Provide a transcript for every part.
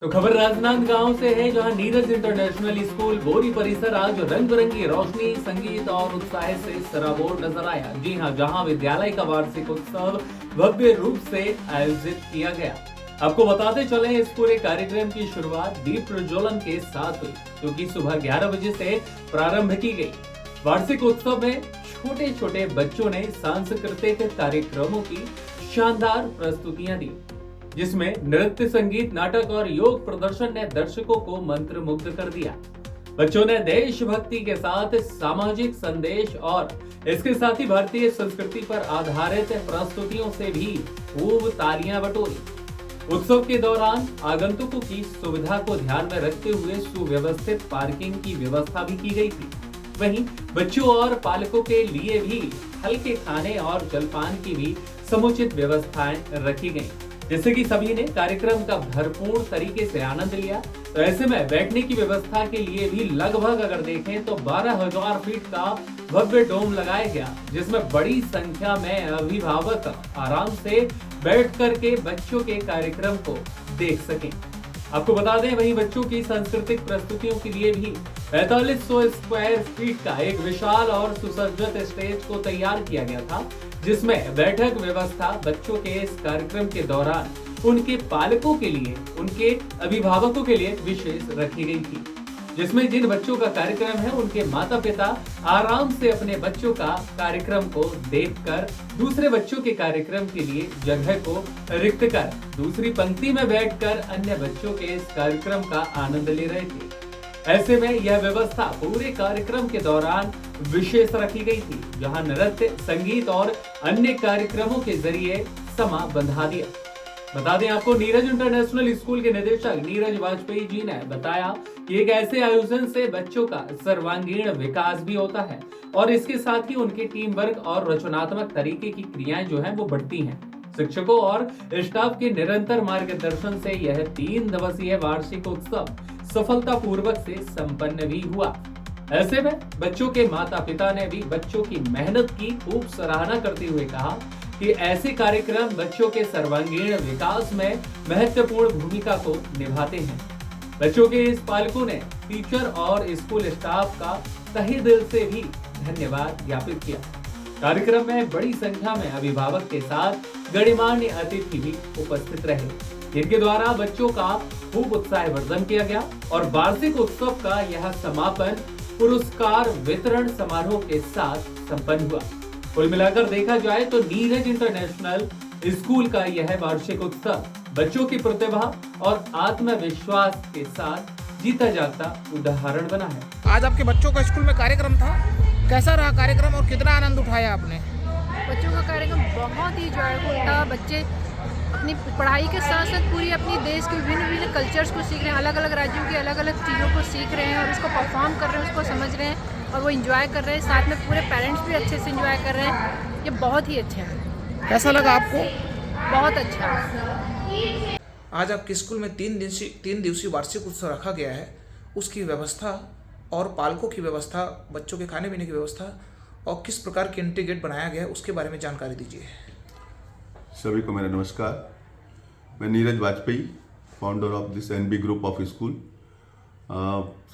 तो खबर राजनांदगांव से है, जहां नीरज इंटरनेशनल स्कूल बोरी परिसर आज रंग बिरंगी रोशनी, संगीत और उत्साह से सराबोर नजर आया। जी हां, जहां विद्यालय का वार्षिक उत्सव भव्य रूप से आयोजित किया गया। आपको बताते चले, इस पूरे कार्यक्रम की शुरुआत दीप प्रज्वलन के साथ हुई, जो कि सुबह 11 बजे से प्रारंभ की गई। वार्षिक उत्सव में छोटे छोटे बच्चों ने सांस्कृतिक कार्यक्रमों की शानदार प्रस्तुतियां दी, जिसमें नृत्य, संगीत, नाटक और योग प्रदर्शन ने दर्शकों को मंत्रमुग्ध कर दिया। बच्चों ने देशभक्ति के साथ सामाजिक संदेश और इसके साथ ही भारतीय संस्कृति पर आधारित प्रस्तुतियों से भी खूब तालियां बटोरी। उत्सव के दौरान आगंतुकों की सुविधा को ध्यान में रखते हुए सुव्यवस्थित पार्किंग की व्यवस्था भी की गई थी। वहीं बच्चों और पालकों के लिए भी हल्के खाने और जलपान की भी समुचित व्यवस्थाएं रखी गयी, जिससे कि सभी ने कार्यक्रम का भरपूर तरीके से आनंद लिया। तो ऐसे में बैठने की व्यवस्था के लिए भी लगभग अगर देखें तो 12,000 फीट का भव्य डोम लगाया गया, जिसमें बड़ी संख्या में अभिभावक आराम से बैठ करके बच्चों के कार्यक्रम को देख सकें। आपको बता दें, वहीं बच्चों की सांस्कृतिक प्रस्तुतियों के लिए भी 4500 स्क्वायर फीट का एक विशाल और सुसज्जित स्टेज को तैयार किया गया था, जिसमें बैठक व्यवस्था बच्चों के इस कार्यक्रम के दौरान उनके पालकों के लिए, उनके अभिभावकों के लिए विशेष रखी गई थी, जिसमें जिन बच्चों का कार्यक्रम है उनके माता पिता आराम से अपने बच्चों का कार्यक्रम को देखकर दूसरे बच्चों के कार्यक्रम के लिए जगह को रिक्त कर दूसरी पंक्ति में बैठकर अन्य बच्चों के इस कार्यक्रम का आनंद ले रहे थे। ऐसे में यह व्यवस्था पूरे कार्यक्रम के दौरान विशेष रखी गई थी, जहां नृत्य, संगीत और अन्य कार्यक्रमों के जरिए समा बंधा दिया। बता दें आपको, नीरज इंटरनेशनल स्कूल के निदेशक नीरज वाजपेयी जी ने बताया कि एक ऐसे आयोजन से बच्चों का सर्वांगीण विकास भी होता है और इसके साथ ही उनके टीम वर्क और रचनात्मक तरीके की क्रियाएं जो हैं वो बढ़ती हैं। शिक्षकों और स्टाफ के निरंतर मार्गदर्शन से यह 3 दिवसीय वार्षिक उत्सव सफलतापूर्वक से संपन्न भी हुआ। ऐसे में बच्चों के माता पिता ने भी बच्चों की मेहनत की खूब सराहना करते हुए कहा कि ऐसे कार्यक्रम बच्चों के सर्वांगीण विकास में महत्वपूर्ण भूमिका को निभाते हैं। बच्चों के इस पालकों ने टीचर और स्कूल स्टाफ का तहे दिल से भी धन्यवाद ज्ञापित किया। कार्यक्रम में बड़ी संख्या में अभिभावक के साथ गणमान्य अतिथि भी उपस्थित रहे, जिनके द्वारा बच्चों का खूब उत्साहवर्धन किया गया और वार्षिक उत्सव का यह समापन पुरस्कार वितरण समारोह के साथ संपन्न हुआ। कुल मिलाकर देखा जाए तो नीरज इंटरनेशनल स्कूल का यह वार्षिक उत्सव बच्चों की प्रतिभा और आत्मविश्वास के साथ जीता जागता उदाहरण बना है। आज आपके बच्चों का स्कूल में कार्यक्रम था, कैसा रहा कार्यक्रम और कितना आनंद उठाया आपने? बच्चों का कार्यक्रम बहुत ही जॉयफुल था। बच्चे अपनी पढ़ाई के साथ साथ पूरी अपनी देश के विभिन्न कल्चर्स को सीख रहे हैं, अलग अलग राज्यों की अलग अलग चीज़ों को सीख रहे हैं और उसको परफॉर्म कर रहे हैं, उसको समझ रहे हैं और वो इंजॉय कर रहे हैं। साथ में पूरे पेरेंट्स भी अच्छे से इंजॉय कर रहे हैं। ये बहुत ही अच्छा है। कैसा लगा आपको? बहुत अच्छा। आज आपके स्कूल में 3 दिवसीय वार्षिक उत्सव रखा गया है, उसकी व्यवस्था और पालकों की व्यवस्था, बच्चों के खाने पीने की व्यवस्था और किस प्रकार के एंट्री गेट बनाया गया है, उसके बारे में जानकारी दीजिए। सभी को मेरा नमस्कार। मैं Neeraj Vajpayee, founder of this NB group of school.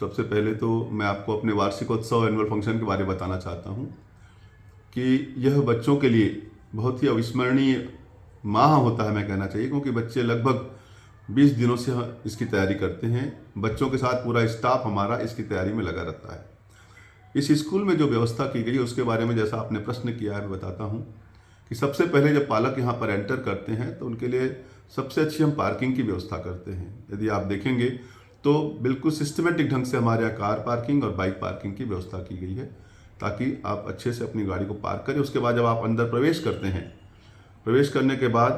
सबसे पहले तो मैं आपको अपने वार्षिकोत्सव एनुअल फंक्शन के बारे में बताना चाहता हूँ कि यह बच्चों के लिए बहुत ही अविस्मरणीय माह होता है, मैं कहना चाहिए, क्योंकि बच्चे लगभग 20 दिनों से इसकी तैयारी करते हैं। बच्चों के साथ पूरा स्टाफ हमारा इसकी तैयारी में लगा रहता है। इस स्कूल में जो व्यवस्था की गई उसके बारे में जैसा आपने प्रश्न किया है, मैं बताता हूँ कि सबसे पहले जब पालक यहाँ पर एंटर करते हैं तो उनके लिए सबसे अच्छी हम पार्किंग की व्यवस्था करते हैं। यदि आप देखेंगे तो बिल्कुल सिस्टमेटिक ढंग से हमारे यहाँ कार पार्किंग और बाइक पार्किंग की व्यवस्था की गई है, ताकि आप अच्छे से अपनी गाड़ी को पार्क करें। उसके बाद जब आप अंदर प्रवेश करते हैं, प्रवेश करने के बाद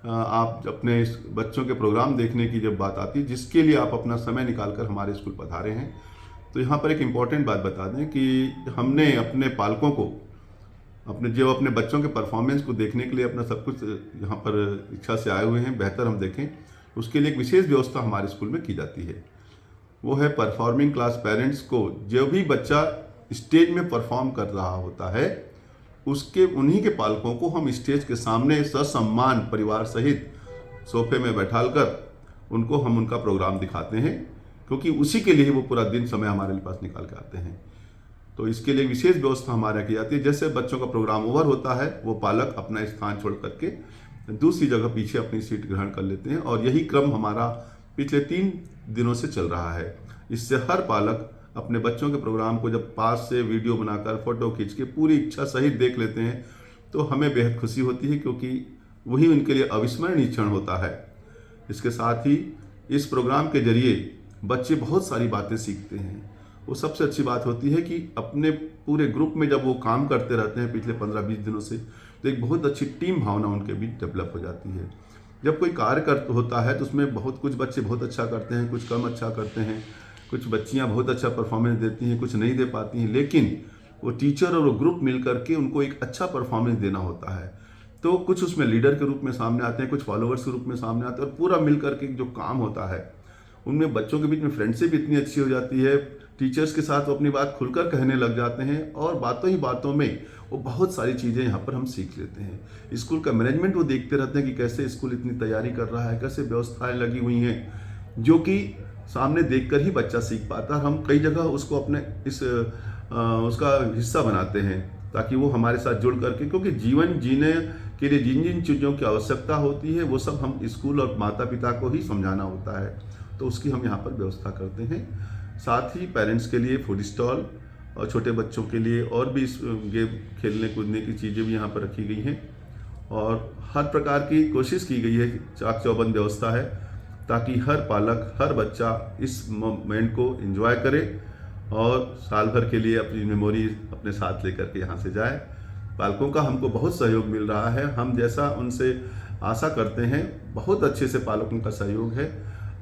आप अपने बच्चों के प्रोग्राम देखने की जब बात आती है, जिसके लिए आप अपना समय निकाल कर हमारे स्कूल पधारे हैं, तो यहाँ पर एक इम्पॉर्टेंट बात बता दें कि हमने अपने पालकों को अपने बच्चों के परफॉर्मेंस को देखने के लिए अपना सब कुछ यहाँ पर इच्छा से आए हुए हैं, बेहतर हम देखें, उसके लिए एक विशेष व्यवस्था हमारे स्कूल में की जाती है। वो है परफॉर्मिंग क्लास पेरेंट्स को, जो भी बच्चा स्टेज में परफॉर्म कर रहा होता है उन्हीं के पालकों को हम स्टेज के सामने ससम्मान परिवार सहित सोफे में बैठालकर उनको हम उनका प्रोग्राम दिखाते हैं, क्योंकि उसी के लिए वो पूरा दिन समय हमारे पास निकाल के आते हैं। तो इसके लिए विशेष व्यवस्था हमारे यहाँ की जाती है। जैसे बच्चों का प्रोग्राम ओवर होता है, वो पालक अपना स्थान छोड़ करके दूसरी जगह पीछे अपनी सीट ग्रहण कर लेते हैं, और यही क्रम हमारा पिछले 3 दिनों से चल रहा है। इससे हर पालक अपने बच्चों के प्रोग्राम को जब पास से वीडियो बनाकर फोटो खींच के पूरी इच्छा सहित देख लेते हैं, तो हमें बेहद खुशी होती है, क्योंकि वही उनके लिए अविस्मरणीय क्षण होता है। इसके साथ ही इस प्रोग्राम के जरिए बच्चे बहुत सारी बातें सीखते हैं। वो सबसे अच्छी बात होती है कि अपने पूरे ग्रुप में जब वो काम करते रहते हैं पिछले 15-20 दिनों से, तो एक बहुत अच्छी टीम भावना उनके बीच डेवलप हो जाती है। जब कोई कार्य होता है तो उसमें कुछ बच्चे बहुत अच्छा करते हैं, कुछ कम अच्छा करते हैं, कुछ बच्चियां बहुत अच्छा परफॉर्मेंस देती हैं, कुछ नहीं दे पाती हैं, लेकिन वो टीचर और वो ग्रुप मिल करके उनको एक अच्छा परफॉर्मेंस देना होता है। तो कुछ उसमें लीडर के रूप में सामने आते हैं, कुछ फॉलोअर्स के रूप में सामने आते हैं, और पूरा मिल करके जो काम होता है उनमें बच्चों के बीच में फ्रेंडशिप इतनी अच्छी हो जाती है। टीचर्स के साथ वो अपनी बात खुलकर कहने लग जाते हैं, और बातों ही बातों में वो बहुत सारी चीज़ें यहाँ पर हम सीख लेते हैं। स्कूल का मैनेजमेंट वो देखते रहते हैं कि कैसे स्कूल इतनी तैयारी कर रहा है, कैसे व्यवस्थाएं लगी हुई हैं, जो कि सामने देखकर ही बच्चा सीख पाता है। हम कई जगह उसको अपने उसका हिस्सा बनाते हैं, ताकि वो हमारे साथ जुड़ करके, क्योंकि जीवन जीने के लिए जिन जिन चीज़ों की आवश्यकता होती है वो सब हम स्कूल और माता पिता को ही समझाना होता है, तो उसकी हम यहाँ पर व्यवस्था करते हैं। साथ ही पेरेंट्स के लिए फूड स्टॉल और छोटे बच्चों के लिए और भी गेम खेलने कूदने की चीज़ें भी यहाँ पर रखी गई हैं, और हर प्रकार की कोशिश की गई है, चाक चौबंद व्यवस्था है, ताकि हर पालक, हर बच्चा इस मोमेंट को एंजॉय करे और साल भर के लिए अपनी मेमोरी अपने साथ लेकर के यहाँ से जाए। पालकों का हमको बहुत सहयोग मिल रहा है। हम जैसा उनसे आशा करते हैं, बहुत अच्छे से पालकों का सहयोग है,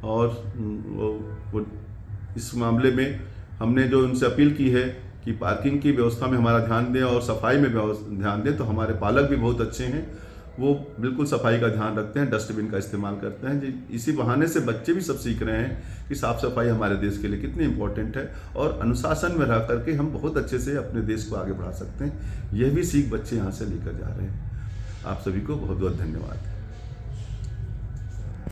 और इस मामले में हमने जो उनसे अपील की है कि पार्किंग की व्यवस्था में हमारा ध्यान दें और सफाई में ध्यान दें, तो हमारे पालक भी बहुत अच्छे हैं, वो बिल्कुल सफाई का ध्यान रखते हैं, डस्टबिन का इस्तेमाल करते हैं। इसी बहाने से बच्चे भी सब सीख रहे हैं कि साफ सफाई हमारे देश के लिए कितनी इंपॉर्टेंट है, और अनुशासन में रह करके हम बहुत अच्छे से अपने देश को आगे बढ़ा सकते हैं। यह भी सीख बच्चे यहाँ से लेकर जा रहे हैं। आप सभी को बहुत बहुत धन्यवाद।